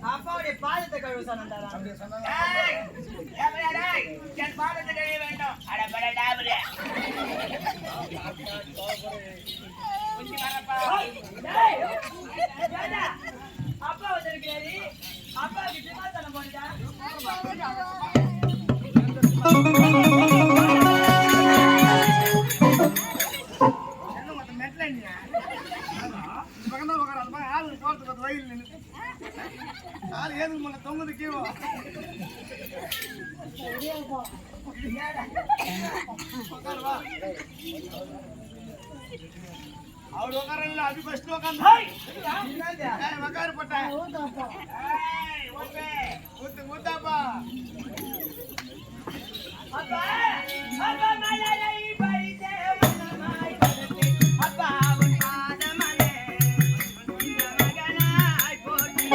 அப்பாவுடைய பாதத்தை கழுவு சொன்னாரா? என் பாதத்தை கழுவ வேண்டும். அப்பா வந்திருக்காரு. அப்பாவுக்கு சிம்மாசனம் போட்டா தொங்குது கீழே அவரு உட்கார அது ஃபர்ஸ்ட் உட்காரு போட்டேன் ஊத்தாப்பா அப்பா அப்பா மலையை பறித்தே மனமாய் அப்பா உன் பாதமலே மகனாய் போற்றி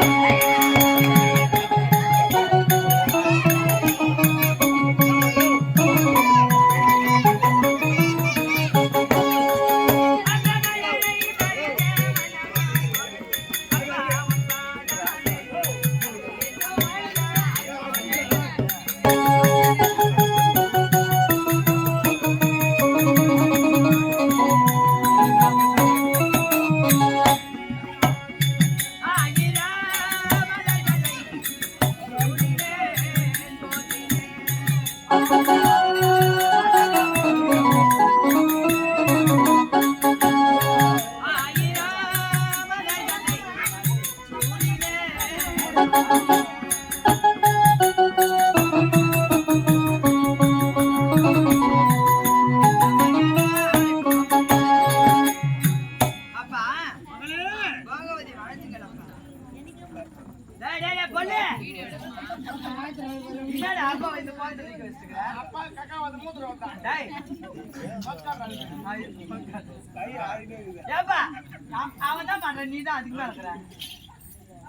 அவன் தான் பண்ற, நீ தான் அதிகமா இருக்கிற.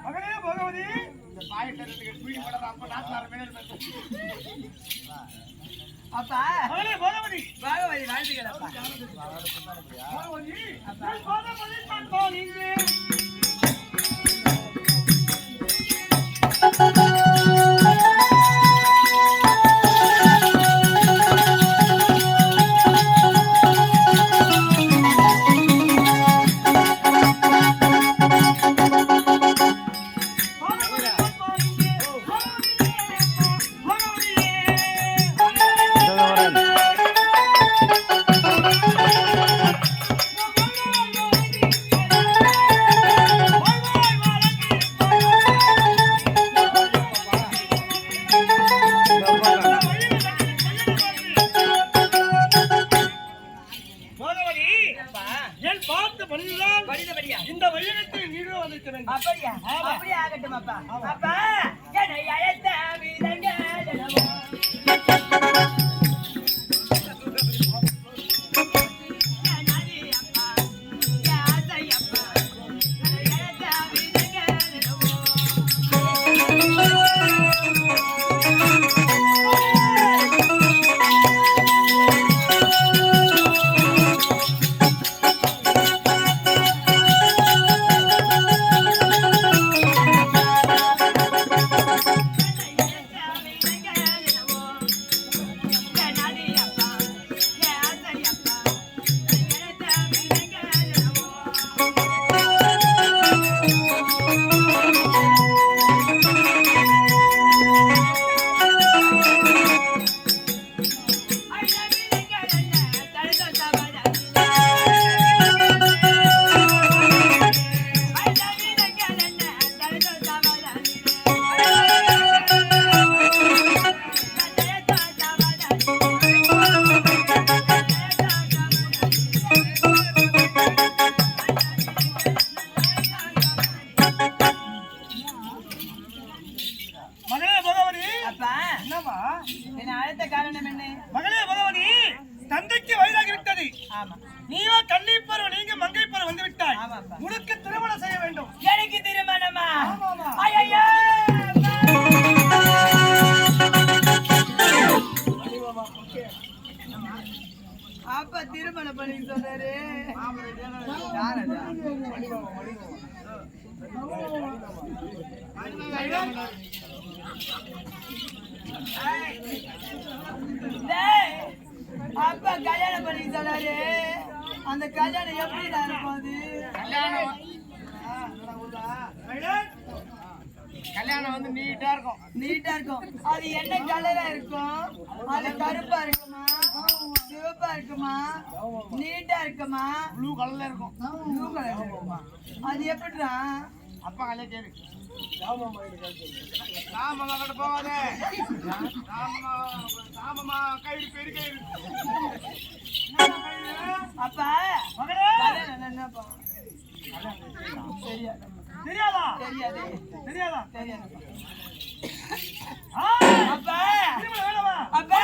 மகனே பகவதி இந்த பாயசத்துக்கு பீடி போடாத அப்ப நாட்டுல அப்பா மகனே பகவதி பகவதி வாழ்த்துக்களப்பா. பகவதி பகவதி நான் போனீங்க இந்த வையகத்தில் நீரோ வந்திருக்க வேண்டும். அப்படியா? அப்படியே ஆகட்டும் அப்பா. அப்பா என்னை அழைத்த விதங்கள் என்னவோ நீயோ கண்ணீர் பருவ நீங்க மங்கை பருவ வந்து விட்டாய். உனக்கு திருமணம் செய்ய வேண்டும். எனக்கு திருமணமா? அப்ப திருமணம் திருமண பண்ணி சொன்னாரு. அப்பா கல்யாணம் பண்ணி சொன்னாரு. அந்த கல்யாணம் எப்படி இருக்கும்? அது கல்யாணம் வந்து நீட்டா இருக்கும். நீட்டா இருக்கும். அது என்ன கலரா இருக்கும்? அது கருப்பா இருக்குமா, சிவப்பா இருக்குமா, நீட்டா இருக்குமா, ப்ளூ கலர்ல இருக்கும். ப்ளூ கலர் இருக்குமா? அது எப்படிடா? அப்பா கல்யாணம் கேளு. ராமமா கிட்ட போகாதே. ராமமா கயிறு பெரிய கயிறு. அப்பா மகனே என்னப்பா தெரியாது. தெரியாதா? தெரியாது. தெரியாதா? தெரியாது. ஆ அப்பா திரும்ப வேணாமா? அப்பா